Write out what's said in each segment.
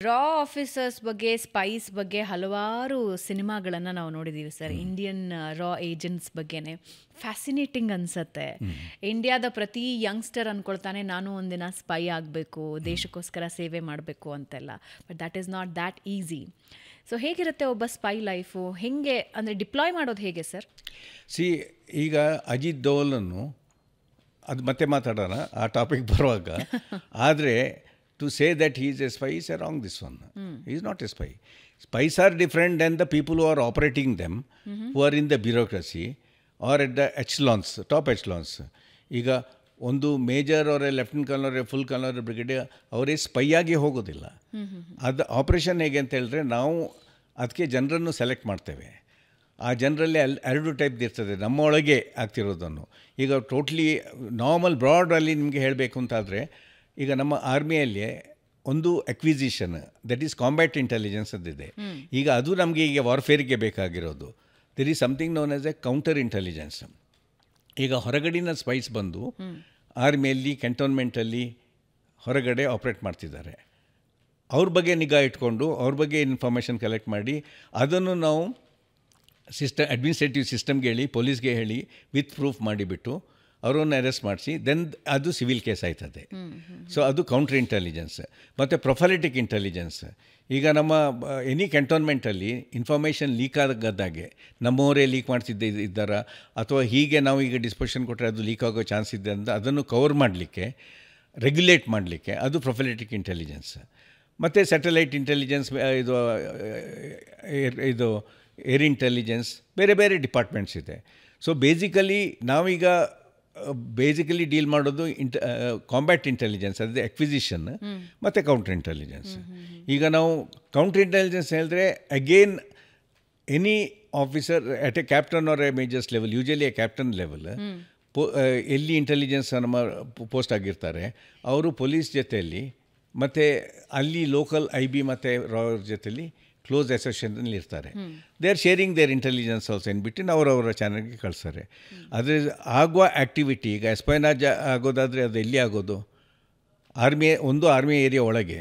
ರಾ officers ಬಗ್ಗೆ, Spice ಬಗ್ಗೆ ಹಲವಾರು ಸಿನಿಮಾಗಳನ್ನು ನಾವು ನೋಡಿದ್ದೀವಿ ಸರ್. ಇಂಡಿಯನ್ ರಾ ಏಜೆಂಟ್ಸ್ ಬಗ್ಗೆನೇ ಫ್ಯಾಸಿನೇಟಿಂಗ್ ಅನಿಸತ್ತೆ. ಇಂಡಿಯಾದ ಪ್ರತಿ ಯಂಗ್ಸ್ಟರ್ ಅಂದ್ಕೊಳ್ತಾನೆ ನಾನು ಒಂದಿನ ಸ್ಪೈ ಆಗಬೇಕು, ದೇಶಕ್ಕೋಸ್ಕರ ಸೇವೆ ಮಾಡಬೇಕು ಅಂತೆಲ್ಲ. But that is not that easy. So ಹೇಗಿರುತ್ತೆ ಒಬ್ಬ ಸ್ಪೈ ಲೈಫು? ಹೇಗೆ ಅಂದರೆ ಡಿಪ್ಲಾಯ್ ಮಾಡೋದು ಹೇಗೆ ಸರ್? ಈಗ ಅಜಿತ್ ದೋವಲನ್ನು ಅದು ಮತ್ತೆ ಮಾತಾಡೋಣ ಆ ಟಾಪಿಕ್ ಬರುವಾಗ. ಆದರೆ to say that he is a spy is a wrong this one. He is not a spy. Spies are different than the people who are operating them, who are in the bureaucracy or at the echelons, top echelons. ಈಗ ಒಂದು major ಅವರೇ, lieutenant colonel, full colonel, brigadier ಅವರೇ spy ಆಗಿ ಹೋಗೋದಿಲ್ಲ. ಅದು operation ಹೇಗೆ ಅಂತ ಹೇಳಿದ್ರೆ, ನಾವು ಅದಕ್ಕೆ ಜನರನ್ನು ಸೆಲೆಕ್ಟ್ ಮಾಡ್ತೇವೆ. ಆ ಜನರಲ್ಲಿ ಎರಡು ಟೈಪ್ ಇರ್ತದೆ ನಮ್ಮೊಳಗೆ ಆಗ್ತಿರೋದನ್ನು. ಈಗ ಟೋಟ್ಲಿ ನಾರ್ಮಲ್ ಬ್ರಾಡಲ್ಲಿ ನಿಮಗೆ ಹೇಳಬೇಕು ಅಂತಾದರೆ, ಈಗ ನಮ್ಮ ಆರ್ಮಿಯಲ್ಲಿ ಒಂದು acquisition, that is combat intelligence ಅಂತಿದೆ. ಈಗ ಅದು ನಮಗೆ ಈಗ ವಾರ್ಫೇರಿಗೆ ಬೇಕಾಗಿರೋದು. There is something known as A counter intelligence. ಈಗ ಹೊರಗಡಿನ ಸ್ಪೈಸ್ ಬಂದು ಆರ್ಮಿಯಲ್ಲಿ ಕಂಟೋನ್ಮೆಂಟಲ್ಲಿ ಹೊರಗಡೆ ಆಪ್ರೇಟ್ ಮಾಡ್ತಿದ್ದಾರೆ. ಅವ್ರ ಬಗ್ಗೆ ನಿಗಾ ಇಟ್ಕೊಂಡು ಅವ್ರ ಬಗ್ಗೆ ಇನ್ಫಾರ್ಮೇಷನ್ ಕಲೆಕ್ಟ್ ಮಾಡಿ ಅದನ್ನು ನಾವು ಅಡ್ಮಿನಿಸ್ಟ್ರೇಟಿವ್ ಸಿಸ್ಟಮ್ಗೆ ಹೇಳಿ, ಪೊಲೀಸ್ಗೆ ಹೇಳಿ, ವಿತ್ ಪ್ರೂಫ್ ಮಾಡಿಬಿಟ್ಟು ಅವರನ್ನು ಅರೆಸ್ಟ್ ಮಾಡಿಸಿ ದೆನ್ ಅದು ಸಿವಿಲ್ ಕೇಸ್ ಆಯ್ತದೆ. ಸೊ ಅದು ಕೌಂಟ್ರ್ ಇಂಟೆಲಿಜೆನ್ಸ್. ಮತ್ತು ಪ್ರೊಫೈಲಿಟಿಕ್ ಇಂಟೆಲಿಜೆನ್ಸ್. ಈಗ ನಮ್ಮ ಎನಿ ಕಂಟೋನ್ಮೆಂಟಲ್ಲಿ ಇನ್ಫಾರ್ಮೇಷನ್ ಲೀಕ್ ಆಗದಾಗೆ ನಮ್ಮವರೇ ಲೀಕ್ ಇದ್ದಾರಾ, ಅಥವಾ ಹೀಗೆ ನಾವು ಈಗ ಡಿಸ್ಪೋಷನ್ ಕೊಟ್ಟರೆ ಅದು ಲೀಕ್ ಆಗೋ ಚಾನ್ಸ್ ಇದೆ ಅಂತ ಅದನ್ನು ಕವರ್ ಮಾಡಲಿಕ್ಕೆ, ರೆಗ್ಯುಲೇಟ್ ಮಾಡಲಿಕ್ಕೆ ಅದು ಪ್ರೊಫೈಲಿಟಿಕ್ ಇಂಟೆಲಿಜೆನ್ಸ್. ಮತ್ತು ಸ್ಯಾಟಲೈಟ್ ಇಂಟೆಲಿಜೆನ್ಸ್, ಇದು ಏರ್ ಇಂಟೆಲಿಜೆನ್ಸ್, ಬೇರೆ ಬೇರೆ ಡಿಪಾರ್ಟ್ಮೆಂಟ್ಸ್ ಇದೆ. ಸೊ ನಾವೀಗ ಡೀಲ್ ಮಾಡೋದು ಕಾಂಬ್ಯಾಟ್ ಇಂಟೆಲಿಜೆನ್ಸ್, ಅದೇ ಅಕ್ವಿಸಿಷನ್ ಮತ್ತು ಕೌಂಟರ್ ಇಂಟೆಲಿಜೆನ್ಸ್. ಈಗ ನಾವು ಕೌಂಟರ್ ಇಂಟೆಲಿಜೆನ್ಸ್ ಹೇಳಿದ್ರೆ again any officer at a captain or a major's level, usually a captain level, ಎಲ್ಲಿ ಇಂಟೆಲಿಜೆನ್ಸ್ ನಮ್ಮ ಪೋಸ್ಟ್ ಆಗಿರ್ತಾರೆ ಅವರು ಪೊಲೀಸ್ ಜೊತೆಯಲ್ಲಿ ಮತ್ತು ಅಲ್ಲಿ ಲೋಕಲ್ IB ಮತ್ತು ರಾಯರ್ ಜೊತೆಯಲ್ಲಿ ಕ್ಲೋಸ್ ಅಸೋಸಿಯೇಷನಲ್ಲಿ ಇರ್ತಾರೆ. They are sharing their intelligence also ಅಂದ್ಬಿಟ್ಟು ಅವರವರ ಚಾನಲ್ಗೆ ಕಳಿಸ್ತಾರೆ. ಆದರೆ ಆಗುವ ಆ್ಯಕ್ಟಿವಿಟಿ, ಈಗ ಎಸ್ಪೈನಾಜ್ ಆಗೋದಾದರೆ ಅದು ಎಲ್ಲಿ ಆಗೋದು? ಆರ್ಮಿ ಏರಿಯಾ ಒಳಗೆ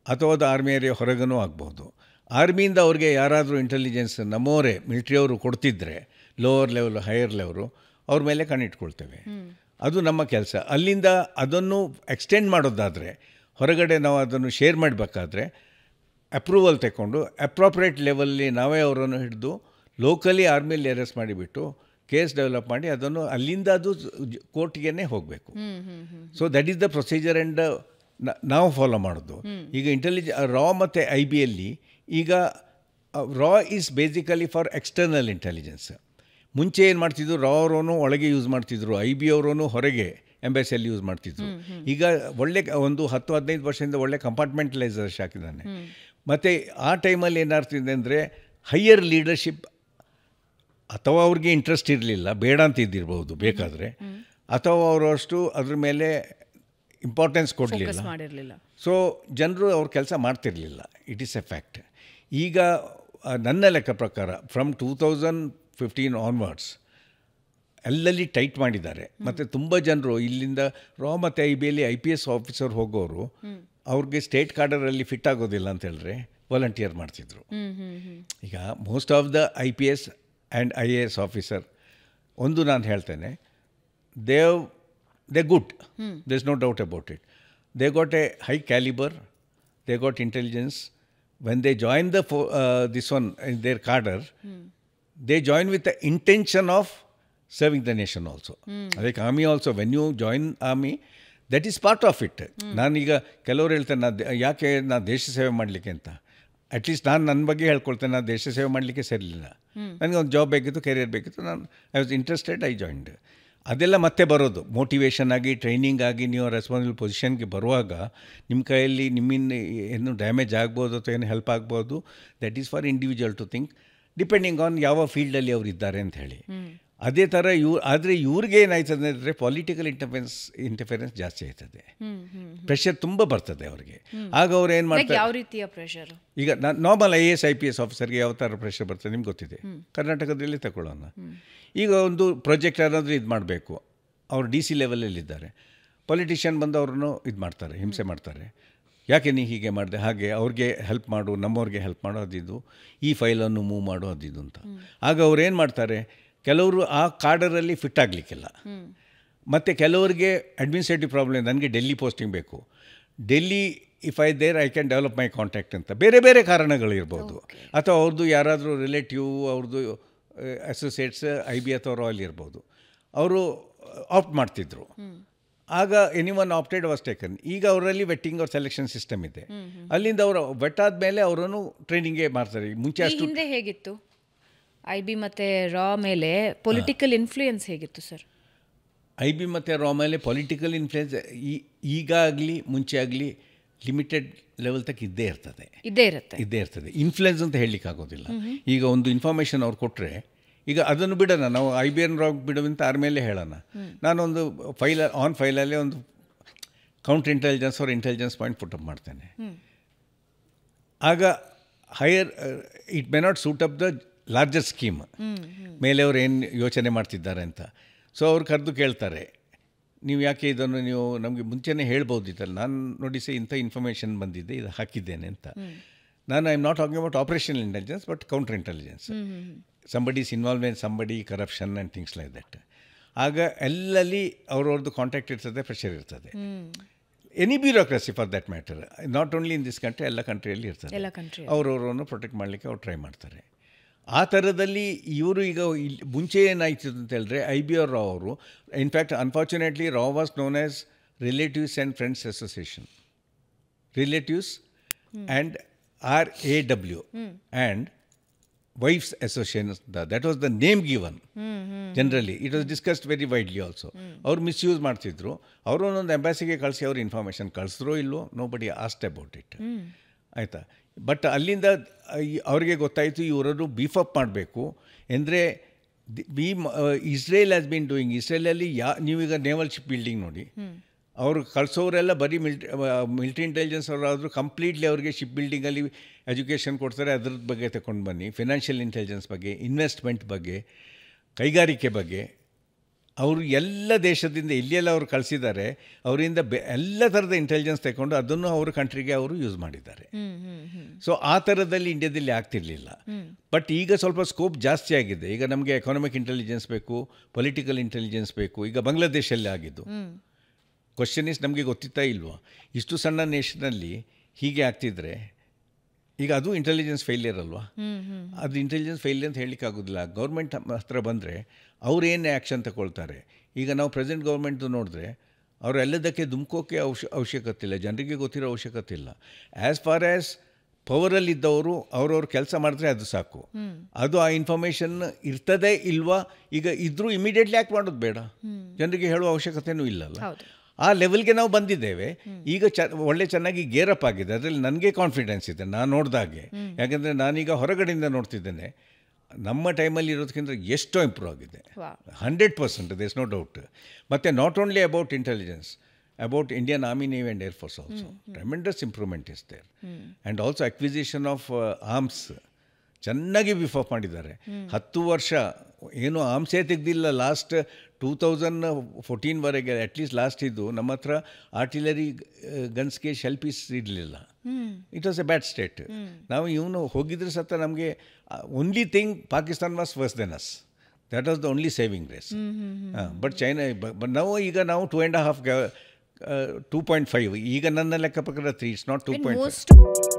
ಅಥವಾ ಅದು ಆರ್ಮಿ ಏರಿಯಾ ಹೊರಗೂ ಆಗ್ಬೋದು. ಆರ್ಮಿಯಿಂದ ಅವ್ರಿಗೆ ಯಾರಾದರೂ ಇಂಟೆಲಿಜೆನ್ಸ್ ನಮ್ಮವರೇ ಮಿಲಿಟ್ರಿಯವರು ಕೊಡ್ತಿದ್ರೆ, ಲೋವರ್ ಲೆವೆಲ್ ಹೈಯರ್ ಲೆವೆಲು, ಅವ್ರ ಮೇಲೆ ಕಣ್ಣಿಟ್ಕೊಳ್ತೇವೆ. ಅದು ನಮ್ಮ ಕೆಲಸ. ಅಲ್ಲಿಂದ ಅದನ್ನು ಎಕ್ಸ್ಟೆಂಡ್ ಮಾಡೋದಾದರೆ, ಹೊರಗಡೆ ನಾವು ಅದನ್ನು ಶೇರ್ ಮಾಡಬೇಕಾದ್ರೆ ಅಪ್ರೂವಲ್ ತಗೊಂಡು ಅಪ್ರೋಪ್ರಿಯೇಟ್ ಲೆವೆಲ್ಲಿ ನಾವೇ ಅವರನ್ನು ಹಿಡಿದು ಲೋಕಲಿ ಆರ್ಮಿಯಲ್ಲಿ ಅರೆಸ್ಟ್ ಮಾಡಿಬಿಟ್ಟು ಕೇಸ್ ಡೆವಲಪ್ ಮಾಡಿ ಅದನ್ನು ಅಲ್ಲಿಂದ ಅದು ಕೋರ್ಟ್ಗೆ ಹೋಗಬೇಕು. So that is the procedure and ನಾವು ಫಾಲೋ ಮಾಡೋದು. ಈಗ ರಾ ಮತ್ತು IBಯಲ್ಲಿ ಈಗ ರಾ is basically for external intelligence. ಮುಂಚೆ ಏನು ಮಾಡ್ತಿದ್ರು, ರಾ ಅವರೂ ಒಳಗೆ ಯೂಸ್ ಮಾಡ್ತಿದ್ರು, IB ಅವರೂ ಹೊರಗೆ ಎಂಬೆಸಿಯಲ್ಲಿ ಯೂಸ್ ಮಾಡ್ತಿದ್ರು. ಈಗ ಒಂದು 10-15 ವರ್ಷದಿಂದ ಒಳ್ಳೆ ಕಂಪಾರ್ಟ್ಮೆಂಟಲೈಸೇಷನ್ ಹಾಕಿದ್ದಾನೆ. ಮತ್ತು ಆ ಟೈಮಲ್ಲಿ ಏನಾಗ್ತಿದೆ ಅಂದರೆ, ಹೈಯರ್ ಲೀಡರ್ಶಿಪ್ ಅಥವಾ ಅವ್ರಿಗೆ ಇಂಟ್ರೆಸ್ಟ್ ಇರಲಿಲ್ಲ, ಬೇಡ ಅಂತ ಇದ್ದಿರ್ಬೋದು ಬೇಕಾದರೆ, ಅಥವಾ ಅವರು ಅಷ್ಟು ಅದ್ರ ಮೇಲೆ ಇಂಪಾರ್ಟೆನ್ಸ್ ಕೊಡಲಿಲ್ಲ. ಸೊ ಜನರು ಅವ್ರ ಕೆಲಸ ಮಾಡ್ತಿರಲಿಲ್ಲ. It is A fact. ಈಗ ನನ್ನ ಲೆಕ್ಕ ಪ್ರಕಾರ ಫ್ರಮ್ 2015 ಆನ್ವರ್ಡ್ಸ್ ಎಲ್ಲಲ್ಲಿ ಟೈಟ್ ಮಾಡಿದ್ದಾರೆ. ಮತ್ತು ತುಂಬ ಜನರು ಇಲ್ಲಿಂದ ರಾ ಮತ್ತು IBಯಲ್ಲಿ IPS ಆಫೀಸರ್ ಹೋಗೋರು ಅವ್ರಿಗೆ ಸ್ಟೇಟ್ ಕಾರ್ಡರಲ್ಲಿ ಫಿಟ್ ಆಗೋದಿಲ್ಲ ಅಂತ ಹೇಳಿದ್ರೆ ವಾಲಂಟಿಯರ್ ಮಾಡ್ತಿದ್ರು. ಈಗ most of the IPS and IAS officer ಒಂದು ನಾನು ಹೇಳ್ತೇನೆ, they good, there is no doubt about it. They got a high calibre, they got intelligence. When they join this one in their cadre, they join with the intention of serving the nation also. Like army also, when you join army, that is part of it. ನಾನೀಗ ಕೆಲವರು ಹೇಳ್ತೇನೆ, ಯಾಕೆ ನಾನು ದೇಶ ಸೇವೆ ಮಾಡಲಿಕ್ಕೆ ಅಂತ. At least ನಾನು ನನ್ನ ಬಗ್ಗೆ ಹೇಳ್ಕೊಳ್ತೇನೆ, ನಾನು ದೇಶ ಸೇವೆ ಮಾಡಲಿಕ್ಕೆ ಸರಿಯಿಲ್ಲ, ನನಗೆ ಒಂದು ಜಾಬ್ ಬೇಕಿತ್ತು, ಕೆರಿಯರ್ ಬೇಕಿತ್ತು, I was interested, I joined. ಅದೆಲ್ಲ ಮತ್ತೆ ಬರೋದು ಮೋಟಿವೇಶನ್ ಆಗಿ, ಟ್ರೈನಿಂಗ್ ಆಗಿ, ನೀವು ರೆಸ್ಪಾನ್ಸಿಬಲ್ ಪೊಸಿಷನ್ಗೆ ಬರುವಾಗ ನಿಮ್ಮ ಕೈಯಲ್ಲಿ ನಿಮ್ಮಿಂದ ಏನು ಡ್ಯಾಮೇಜ್ ಆಗ್ಬೋದು ಅಥವಾ ಏನು ಹೆಲ್ಪ್ ಆಗ್ಬೋದು, that is for individual to think, depending on ಯಾವ ಫೀಲ್ಡಲ್ಲಿ ಅವರು ಇದ್ದಾರೆ ಅಂತ ಹೇಳಿ. ಅದೇ ಥರ ಆದರೆ ಇವ್ರಿಗೆ ಏನಾಯ್ತದೆ ಅಂದರೆ ಪೊಲಿಟಿಕಲ್ ಇಂಟರ್ಫಿರೆನ್ಸ್ ಜಾಸ್ತಿ ಆಯ್ತದೆ, ಪ್ರೆಷರ್ ತುಂಬ ಬರ್ತದೆ ಅವ್ರಿಗೆ. ಆಗ ಅವ್ರು ಏನು ಮಾಡ್ತಾರೆ, ಯಾವ ರೀತಿಯ ಪ್ರೆಷರ್? ಈಗ ನಾರ್ಮಲ್ IAS IPS ಆಫೀಸರ್ಗೆ ಯಾವ ಥರ ಪ್ರೆಷರ್ ಬರ್ತದೆ ನಿಮ್ಗೆ ಗೊತ್ತಿದೆ. ಕರ್ನಾಟಕದಲ್ಲಿ ತಗೊಳ್ಳೋಣ, ಈಗ ಒಂದು ಪ್ರಾಜೆಕ್ಟ್ ಏನಾದರೂ ಇದು ಮಾಡಬೇಕು, ಅವರು DC ಲೆವೆಲಲ್ಲಿದ್ದಾರೆ, ಪೊಲಿಟಿಷಿಯನ್ ಬಂದು ಅವ್ರನ್ನು ಇದು ಮಾಡ್ತಾರೆ, ಹಿಂಸೆ ಮಾಡ್ತಾರೆ, ಯಾಕೆ ನೀ ಹೀಗೆ ಮಾಡಿದೆ, ಹಾಗೆ ಅವ್ರಿಗೆ ಹೆಲ್ಪ್ ಮಾಡು, ನಮ್ಮವ್ರಿಗೆ ಹೆಲ್ಪ್ ಮಾಡೋ ಅದಿದ್ದು, ಈ ಫೈಲನ್ನು ಮೂವ್ ಮಾಡೋ ಅದಿದ್ದು ಅಂತ. ಆಗ ಅವ್ರು ಏನು ಮಾಡ್ತಾರೆ, ಕೆಲವರು ಆ ಕಾರ್ಡರಲ್ಲಿ ಫಿಟ್ ಆಗಲಿಕ್ಕಿಲ್ಲ, ಮತ್ತು ಕೆಲವರಿಗೆ ಅಡ್ಮಿನಿಸ್ಟ್ರೇಟಿವ್ ಪ್ರಾಬ್ಲಮ್, ನನಗೆ ಡೆಲ್ಲಿ ಪೋಸ್ಟಿಂಗ್ ಬೇಕು, Delhi if I there I can develop my contact ಅಂತ ಬೇರೆ ಬೇರೆ ಕಾರಣಗಳಿರ್ಬೋದು. ಅಥವಾ ಅವ್ರದ್ದು ಯಾರಾದರೂ ರಿಲೇಟಿವ್, ಅವ್ರದ್ದು ಅಸೋಸಿಯೇಟ್ಸ್ IB ಅಥವಾ ರಾಯಲ್ ಇರ್ಬೋದು, ಅವರು ಆಪ್ಟ್ ಮಾಡ್ತಿದ್ರು. ಆಗ ಎನಿವನ್ ಆಪ್ಟೆಡ್ ವಾಸ್ ಟೇಕನ್. ಈಗ ಅವರಲ್ಲಿ ವೆಟ್ಟಿಂಗ್ ಅವ್ರ ಸೆಲೆಕ್ಷನ್ ಸಿಸ್ಟಮ್ ಇದೆ. ಅಲ್ಲಿಂದ ಅವರು ವೆಟ್ ಆದಮೇಲೆ ಅವರನ್ನು ಟ್ರೈನಿಂಗ್ಗೆ ಮಾಡ್ತಾರೆ. ಮುಂಚೆ ಅಷ್ಟು ಹಿಂದೆ ಹೇಗಿತ್ತು IB ಮತ್ತು ರಾ ಮೇಲೆ ಪೊಲಿಟಿಕಲ್ ಇನ್ಫ್ಲೂಯೆನ್ಸ್ ಹೇಗಿತ್ತು ಸರ್? IB ಮತ್ತು ರಾ ಮೇಲೆ ಪೊಲಿಟಿಕಲ್ ಇನ್ಫ್ಲೂಯೆನ್ಸ್ ಈಗಾಗಲಿ ಮುಂಚೆ ಆಗಲಿ ಲಿಮಿಟೆಡ್ ಲೆವೆಲ್ ತಕ್ಕ ಇದ್ದೇ ಇರ್ತದೆ. ಇನ್ಫ್ಲುಯೆನ್ಸ್ ಅಂತ ಹೇಳಲಿಕ್ಕಾಗೋದಿಲ್ಲ. ಈಗ ಒಂದು ಇನ್ಫಾರ್ಮೇಷನ್ ಅವ್ರು ಕೊಟ್ಟರೆ, ಈಗ ಅದನ್ನು ಬಿಡೋಣ, ನಾವು IBN ರಾಗ್ ಬಿಡುವಂತ ಆರ ಮೇಲೆ ಹೇಳೋಣ. ನಾನೊಂದು ಫೈಲಲ್ಲೇ ಒಂದು ಕೌಂಟರ್ ಇಂಟೆಲಿಜೆನ್ಸ್ ಅವ್ರ ಇಂಟೆಲಿಜೆನ್ಸ್ ಪಾಯಿಂಟ್ ಪುಟಪ್ ಮಾಡ್ತೇನೆ. ಆಗ higher it may not suit up the larger scheme ಮೇಲೆ ಅವ್ರು ಏನು ಯೋಚನೆ ಮಾಡ್ತಿದ್ದಾರೆ ಅಂತ. ಸೊ ಅವ್ರು ಕರೆದು ಕೇಳ್ತಾರೆ, ನೀವು ಯಾಕೆ ಇದನ್ನು ನೀವು ನಮಗೆ ಮುಂಚೆನೇ ಹೇಳ್ಬೋದಿತ್ತಲ್ಲ, ನಾನು ನೋಡಿ ಇಂಥ ಇನ್ಫಾರ್ಮೇಷನ್ ಬಂದಿದ್ದೆ, ಇದು ಹಾಕಿದ್ದೇನೆ ಅಂತ. ನಾನು I am not talking about operational intelligence but counter intelligence. somebody is involved in somebody, corruption and things like that. ಆಗ ಎಲ್ಲಲ್ಲಿ ಅವ್ರವ್ರದ್ದು ಕಾಂಟ್ಯಾಕ್ಟ್ ಇರ್ತದೆ, ಪ್ರೆಷರ್ ಇರ್ತದೆ. Any bureaucracy for that matter, not only in this country, ಎಲ್ಲ ಕಂಟ್ರಿಯಲ್ಲಿ ಇರ್ತದೆ. ಅವ್ರವ್ರನ್ನು protect ಮಾಡಲಿಕ್ಕೆ ಅವ್ರು try ಮಾಡ್ತಾರೆ. ಆ ಥರದಲ್ಲಿ ಇವರು ಈಗ ಮುಂಚೆ ಏನಾಯ್ತು ಅಂತ ಹೇಳಿದ್ರೆ, IBR ರಾವ್ ಅವರು, ಇನ್ಫ್ಯಾಕ್ಟ್ ಅನ್ಫಾರ್ಚುನೇಟ್ಲಿ ರಾ was known as relatives and friends association, relatives and RAW and Wives Association, that was the name given. Generally it was discussed very widely also. ಅವ್ರು ಮಿಸ್ಯೂಸ್ ಮಾಡ್ತಿದ್ರು. ಅವರು ಒಂದೊಂದು ಎಂಬಾಸಿಗೆ ಕಳಿಸಿ ಅವ್ರು ಇನ್ಫಾರ್ಮೇಷನ್ ಕಳಿಸಿದ್ರೋ ಇಲ್ಲೋ, ನೋಬಡಿ ಆಸ್ಕ್ಡ್ ಅಬೌಟ್ ಇಟ್. ಆಯಿತಾ? But ಅಲ್ಲಿಂದ ಅವ್ರಿಗೆ ಗೊತ್ತಾಯಿತು ಇವರನ್ನು ಬೀಫಪ್ ಮಾಡಬೇಕು ಅಂದರೆ. ಇಸ್ರೇಲ್ ಹ್ಯಾಸ್ ಬೀನ್ ಡೂಯಿಂಗ್, ಇಸ್ರೇಲಲ್ಲಿ ನೀವೀಗ ನೇವಲ್ ಶಿಪ್ ಬಿಲ್ಡಿಂಗ್ ನೋಡಿ, ಅವರು ಕಳಿಸೋರೆಲ್ಲ ಬರೀ ಮಿಲಿಟ್ರಿ ಇಂಟೆಲಿಜೆನ್ಸ್ ಅವರಾದರೂ ಕಂಪ್ಲೀಟ್ಲಿ ಅವ್ರಿಗೆ ಶಿಪ್ ಬಿಲ್ಡಿಂಗಲ್ಲಿ ಎಜುಕೇಷನ್ ಕೊಡ್ತಾರೆ. ಅದ್ರದ್ದು ಬಗ್ಗೆ ತಗೊಂಡು ಬನ್ನಿ, ಫಿನಾನ್ಷಿಯಲ್ ಇಂಟೆಲಿಜೆನ್ಸ್ ಬಗ್ಗೆ, ಇನ್ವೆಸ್ಟ್ಮೆಂಟ್ ಬಗ್ಗೆ, ಕೈಗಾರಿಕೆ ಬಗ್ಗೆ, ಅವರು ಎಲ್ಲ ದೇಶದಿಂದ ಎಲ್ಲಿಯೆಲ್ಲ ಅವರು ಕಳಿಸಿದ್ದಾರೆ, ಅವರಿಂದ ಎಲ್ಲ ಥರದ ಇಂಟೆಲಿಜೆನ್ಸ್ ತಗೊಂಡು ಅದನ್ನು ಅವ್ರ ಕಂಟ್ರಿಗೆ ಅವರು ಯೂಸ್ ಮಾಡಿದ್ದಾರೆ. ಸೊ ಆ ಥರದಲ್ಲಿ ಇಂಡಿಯಾದಲ್ಲಿ ಆಗ್ತಿರಲಿಲ್ಲ. ಬಟ್ ಈಗ ಸ್ವಲ್ಪ ಸ್ಕೋಪ್ ಜಾಸ್ತಿ ಆಗಿದೆ. ಈಗ ನಮಗೆ ಎಕಾನಮಿಕ್ ಇಂಟೆಲಿಜೆನ್ಸ್ ಬೇಕು, ಪೊಲಿಟಿಕಲ್ ಇಂಟೆಲಿಜೆನ್ಸ್ ಬೇಕು. ಈಗ ಬಾಂಗ್ಲಾದೇಶಲ್ಲಿ ಆಗಿದ್ದು ಕ್ವಶನ್ ಇಸ್, ನಮಗೆ ಗೊತ್ತಿತ್ತಾ ಇಲ್ವಾ, ಇಷ್ಟು ಸಣ್ಣ ನೇಷನಲ್ಲಿ ಹೀಗೆ ಆಗ್ತಿದ್ರೆ ಈಗ ಅದು ಇಂಟೆಲಿಜೆನ್ಸ್ ಫೇಲಿಯರ್ ಅಲ್ವಾ? ಅದು ಇಂಟೆಲಿಜೆನ್ಸ್ ಫೇಲಿಯರ್ ಅಂತ ಹೇಳಲಿಕ್ಕಾಗೋದಿಲ್ಲ. ಗೌರ್ಮೆಂಟ್ ಹತ್ರ ಬಂದರೆ ಅವ್ರು ಏನು ಆ್ಯಕ್ಷನ್ ತಗೊಳ್ತಾರೆ. ಈಗ ನಾವು ಪ್ರೆಸೆಂಟ್ ಗೌರ್ಮೆಂಟ್ದು ನೋಡಿದ್ರೆ ಅವರು ಎಲ್ಲದಕ್ಕೆ ಧುಮ್ಕೋಕೆ ಅವಶ್ಯಕತೆ ಇಲ್ಲ, ಜನರಿಗೆ ಗೊತ್ತಿರೋ ಅವಶ್ಯಕತೆ ಇಲ್ಲ. ಆ್ಯಸ್ ಫಾರ್ ಆ್ಯಸ್ ಪವರಲ್ಲಿದ್ದವರು ಅವ್ರವ್ರ ಕೆಲಸ ಮಾಡಿದ್ರೆ ಅದು ಸಾಕು. ಅದು ಆ ಇನ್ಫಾರ್ಮೇಷನ್ ಇರ್ತದೆ ಇಲ್ವಾ, ಈಗ ಇದ್ರೂ ಇಮಿಡಿಯೇಟ್ಲಿ ಆ್ಯಕ್ಟ್ ಮಾಡೋದು ಬೇಡ, ಜನರಿಗೆ ಹೇಳುವ ಅವಶ್ಯಕತೆಯೂ ಇಲ್ಲಲ್ಲ. ಆ ಲೆವೆಲ್ಗೆ ನಾವು ಬಂದಿದ್ದೇವೆ. ಈಗ ಒಳ್ಳೆ ಚೆನ್ನಾಗಿ ಗೇರಪ್ ಆಗಿದೆ. ಅದರಲ್ಲಿ ನನಗೆ ಕಾನ್ಫಿಡೆನ್ಸ್ ಇದೆ ನಾನು ನೋಡಿದಾಗೆ. ಯಾಕೆಂದರೆ ನಾನೀಗ ಹೊರಗಡೆಯಿಂದ ನೋಡ್ತಿದ್ದೇನೆ, ನಮ್ಮ ಟೈಮಲ್ಲಿ ಇರೋದಕ್ಕಿಂತ ಎಷ್ಟೋ ಇಂಪ್ರೂವ್ ಆಗಿದೆ. 100%, ದೇರ್ ಇಸ್ ನೋ ಡೌಟ್. ಮತ್ತು not only about intelligence, about Indian Army, Navy and Air Force also. Tremendous improvement is there. And also acquisition of arms. ಚೆನ್ನಾಗಿ ಬಿಫಾಪ್ ಮಾಡಿದ್ದಾರೆ. 10 ವರ್ಷ ಏನು ಆರ್ಮ್ಸೇ ತೆಗೆದಿಲ್ಲ ಲಾಸ್ಟ್ 2014ವರೆಗೆ. ಅಟ್ಲೀಸ್ಟ್ ಲಾಸ್ಟ್ ಇದ್ದು ನಮ್ಮ ಹತ್ರ ಆರ್ಟಿಲರಿ ಗನ್ಸ್ಗೆ ಶೆಲ್ ಪೀಸ್ ಇರಲಿಲ್ಲ. It was a bad state. ನಾವು ಇವನು ಹೋಗಿದ್ರೆ ಸತ್ತ ನಮಗೆ only thing Pakistan was worse than us. That was the only saving grace. But China ನಾವು ಈಗ ನಾವು 2.5 2.5 ಈಗ ನನ್ನ ಲೆಕ್ಕ ಪ್ರಕಾರ 3, ಇಟ್ಸ್ ನಾಟ್ 2.5.